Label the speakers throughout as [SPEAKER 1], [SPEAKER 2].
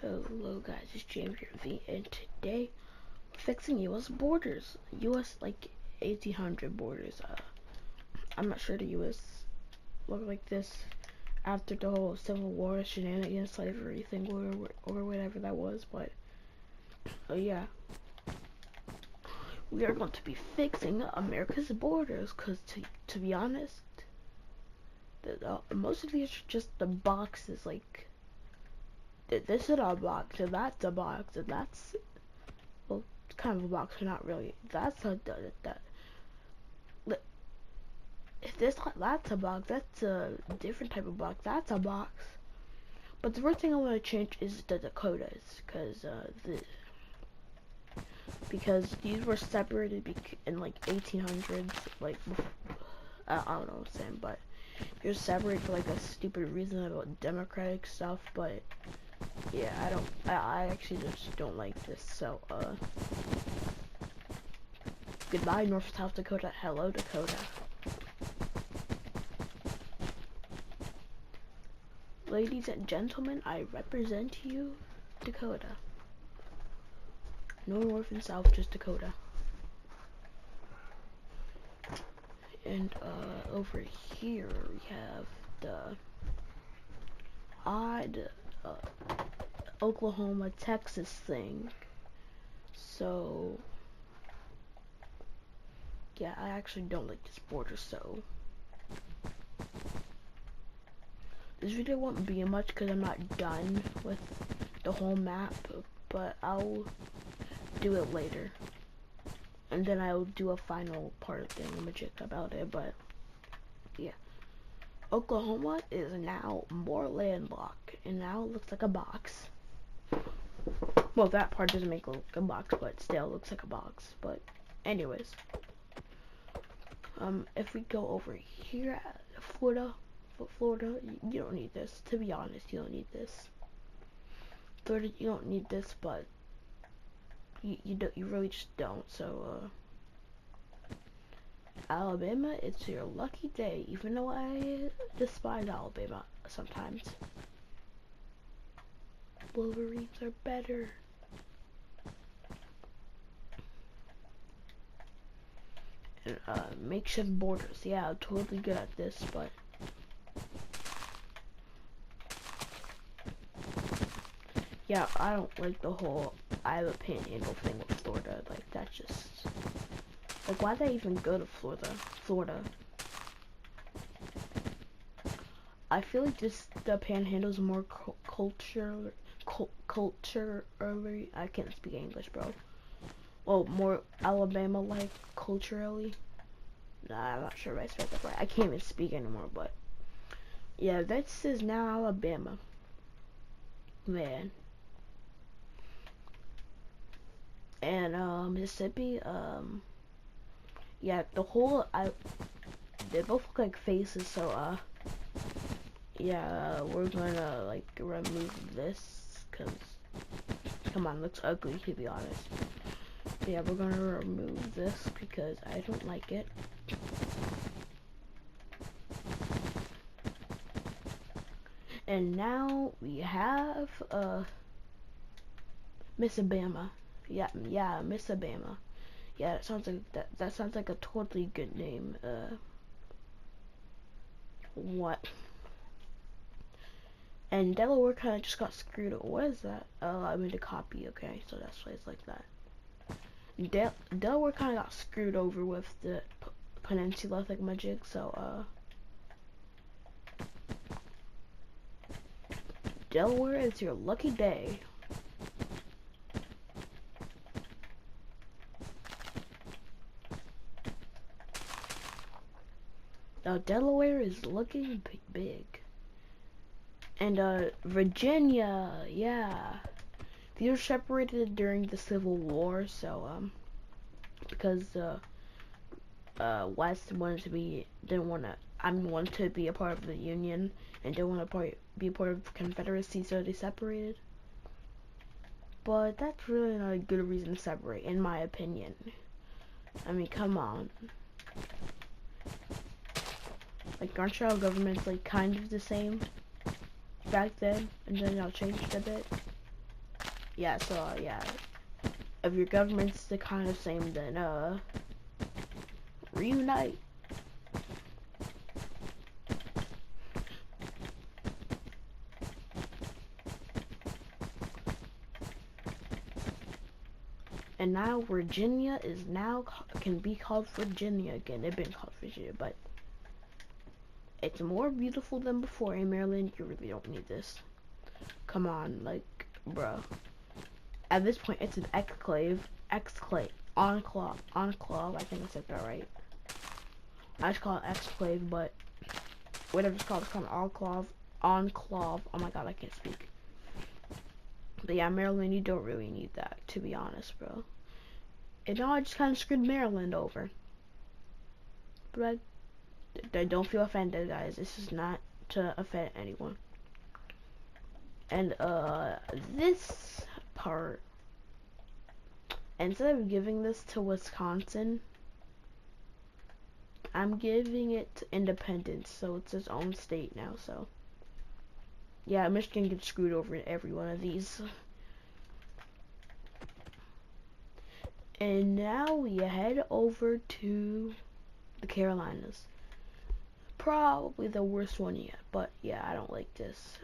[SPEAKER 1] Hello guys, it's James here V, and today we're fixing U.S. borders. U.S. like 1800 borders. I'm not sure the U.S. looked like this after the whole Civil War shenanigans, slavery thing, or whatever that was. But yeah, we are going to be fixing America's borders. Cause to be honest, most of these are just the boxes. Like this is a box, and that's a box, and that's kind of a box, but not really. That's if that's a box, that's a different type of box. That's a box. But the first thing I want to change is the Dakotas, because these were separated in like 1800s, like I don't know what I'm saying, but you're separated for like a stupid reason about democratic stuff. But yeah, I actually just don't like this. So goodbye North South Dakota, hello Dakota. Ladies and gentlemen, I represent you, Dakota. No North and South, just Dakota. And over here we have the odd Oklahoma, Texas thing. So yeah, I actually don't like this border, so this video won't be much because I'm not done with the whole map, but I'll do it later. And then I'll do a final part thingamajig about it, but yeah. Oklahoma is now more landlocked, and now it looks like a box. Well, that part doesn't make it look like a box, but still looks like a box. But anyways, if we go over here at Florida, you don't need this. To be honest, you don't need this. Florida, you don't need this, but you really just don't. So Alabama, it's your lucky day. Even though I despise Alabama sometimes, Wolverines are better. And makeshift borders. Yeah, I'm totally good at this, but yeah, I don't like the whole I have a panhandle thing with Florida. Like, that's just like, why'd they even go to Florida? I feel like the panhandle's more culture. I can't speak English, bro. Well, more Alabama-like culturally. Nah, I'm not sure if I said that right. I can't even speak anymore, but yeah, this is now Alabama. Man. And Mississippi, yeah, they both look like faces, so yeah, we're gonna like remove this, cause come on, it looks ugly, to be honest. But yeah, we're gonna remove this because I don't like it. And now we have Miss Abama. Yeah, Miss Abama. Yeah, that sounds like a totally good name. What? And Delaware kind of just got screwed. What is that? Oh, I made a copy. Okay, so that's why it's like that. Delaware kind of got screwed over with the peninsula thingamajig. So Delaware is your lucky day. Now Delaware is looking big. And Virginia, yeah, these were separated during the Civil War. So because West wanted to be a part of the Union and didn't want to be a part of the Confederacy, so they separated. But that's really not a good reason to separate, in my opinion. I mean, come on. Like, aren't our governments like kind of the same back then, and then y'all changed a bit? yeah, so yeah, if your government's the kind of same, then reunite. And now Virginia is now can be called Virginia again. It's been called Virginia, but it's more beautiful than before. In Maryland, you really don't need this. Come on, like, bro. At this point, it's an enclave. I think I said that right. I just call it exclave, but whatever it's called enclave. Oh my god, I can't speak. But yeah, Maryland, you don't really need that, to be honest, bro. And now I just kind of screwed Maryland over. But I don't feel offended, guys. This is not to offend anyone. And this part, instead of giving this to Wisconsin, I'm giving it independence, so it's its own state now. So yeah, Michigan gets screwed over in every one of these. And now we head over to the Carolinas. Probably the worst one yet, but yeah, I don't like this.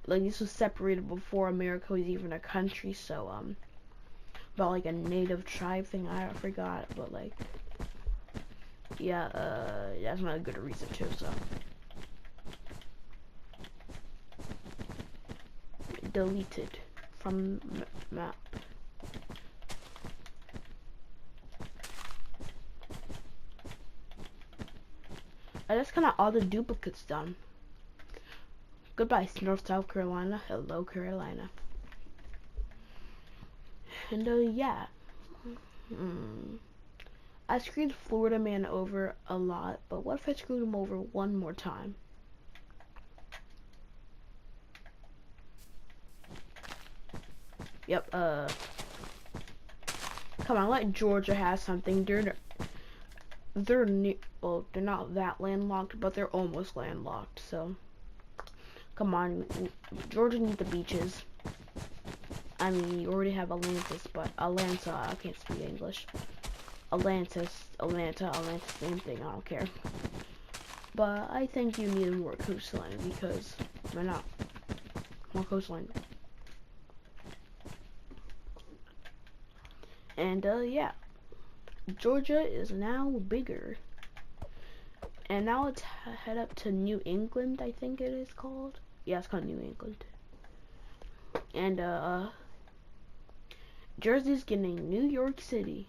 [SPEAKER 1] Like, this was separated before America was even a country, so about like a native tribe thing, I forgot, but like, yeah, that's not a good reason too, so. Deleted from map. That's kind of all the duplicates done. Goodbye, North South Carolina. Hello, Carolina. And yeah. I screwed Florida man over a lot, but what if I screwed him over one more time? Yep, come on, let Georgia have something. They're new, well, they're not that landlocked, but they're almost landlocked, so. Come on, Georgia needs the beaches. I mean, you already have Atlantis, but Atlanta, I can't speak English. Atlanta, same thing, I don't care. But I think you need more coastline, because why not? More coastline. And yeah, Georgia is now bigger. And now let's head up to New England, I think it is called. Yeah, it's called New England. And Jersey's getting New York City.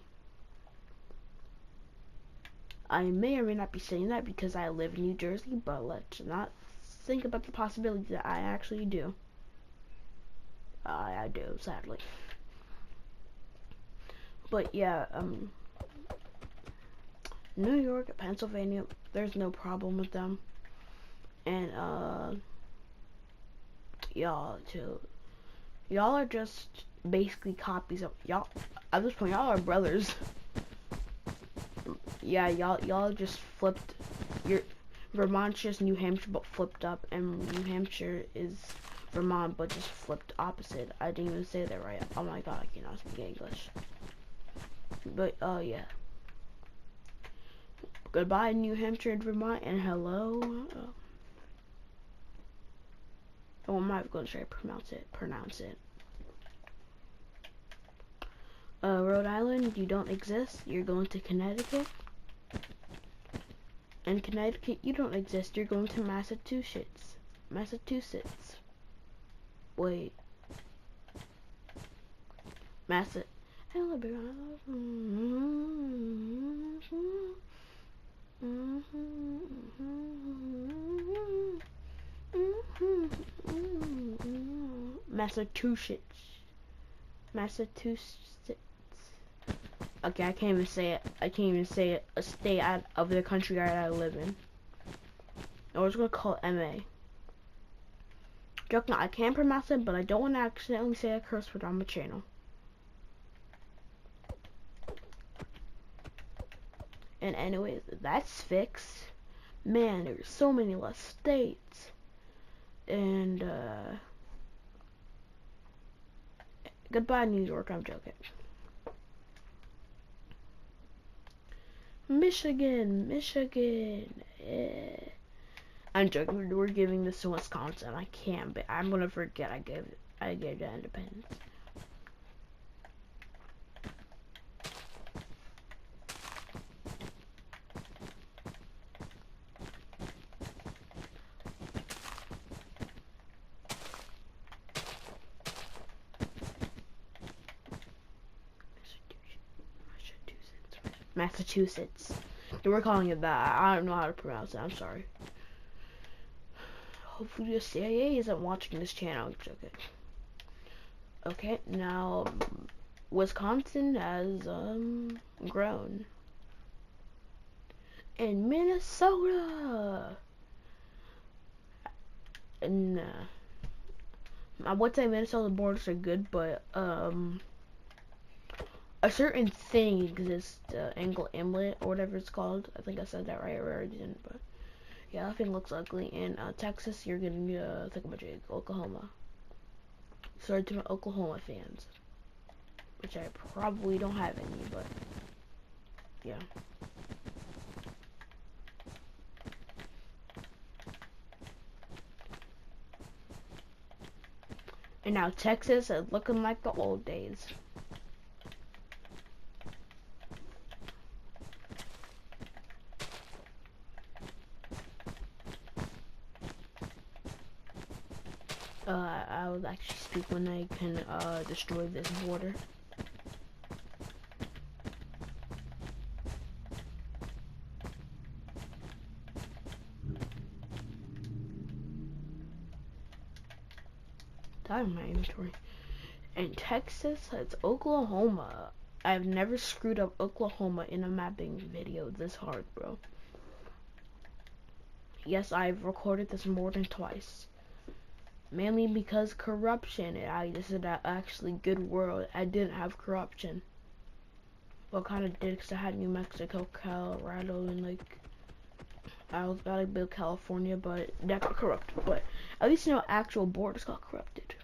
[SPEAKER 1] I may or may not be saying that because I live in New Jersey, but let's not think about the possibility that I actually do. I do, sadly. But yeah, New York, Pennsylvania, there's no problem with them. And y'all are just basically copies of y'all. At this point, y'all are brothers. Yeah, y'all just flipped. Vermont's just New Hampshire but flipped up, and New Hampshire is Vermont but just flipped opposite. I didn't even say that right. Oh my god, I cannot speak English. But yeah. Goodbye, New Hampshire and Vermont, and hello. Oh, I'm not going to try to pronounce it. Rhode Island, you don't exist. You're going to Connecticut. And Connecticut, you don't exist. You're going to Massachusetts. Wait. Alabama. Massachusetts. Okay, I can't even say it. A state out of the country that I live in. I was gonna call it MA. Joking, I can pronounce it, but I don't want to accidentally say a curse word on my channel. And anyways, that's fixed. Man, there's so many less states. And Goodbye, New York. I'm joking. Michigan. I'm joking. We're giving this to Wisconsin. I can't, but I'm gonna forget I gave the independence. Massachusetts. They were calling it that. I don't know how to pronounce it. I'm sorry. Hopefully the CIA isn't watching this channel. I'm joking. Okay, now Wisconsin has grown. And Minnesota. And I would say Minnesota borders are good, but a certain thing exists, Angle Inlet or whatever it's called. I think I said that right, or I didn't, but yeah, that thing looks ugly. In Texas, you're getting thingamajig. Oklahoma. Sorry to my Oklahoma fans, which I probably don't have any, but yeah. And now Texas is looking like the old days. I will actually speak when I can destroy this border. Out of my inventory. In Texas, it's Oklahoma. I've never screwed up Oklahoma in a mapping video this hard, bro. Yes, I've recorded this more than twice. Mainly because corruption. This is actually good world. I didn't have corruption. Well, kind of did, because I had New Mexico, Colorado, and like I was about to build California, but that got corrupted. But at least actual borders got corrupted.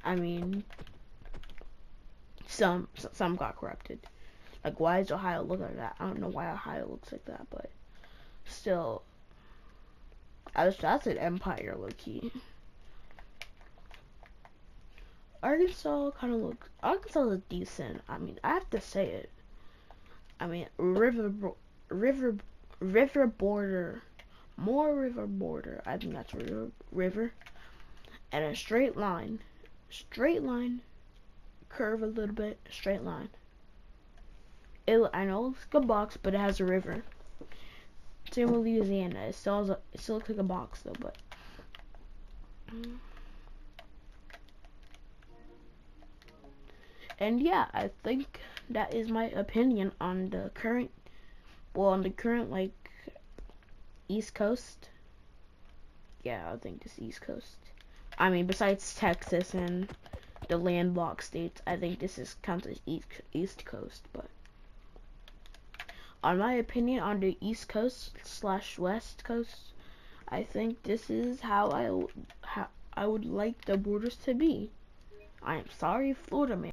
[SPEAKER 1] I mean, some got corrupted. Like, why does Ohio look like that? I don't know why Ohio looks like that, but still, that's an empire, low key. Arkansas is decent. I mean, I have to say it. I mean, river border, more river border. I think that's river, and a straight line, curve a little bit, straight line. I know it's like a box, but it has a river. Same with Louisiana. It still looks like a box though, but. And yeah, I think that is my opinion on the current, like East Coast. Yeah, I think this East Coast. I mean, besides Texas and the landlocked states, I think this counts as East Coast. But on my opinion on the East Coast / West Coast, I think this is how I would like the borders to be. I am sorry, Florida man.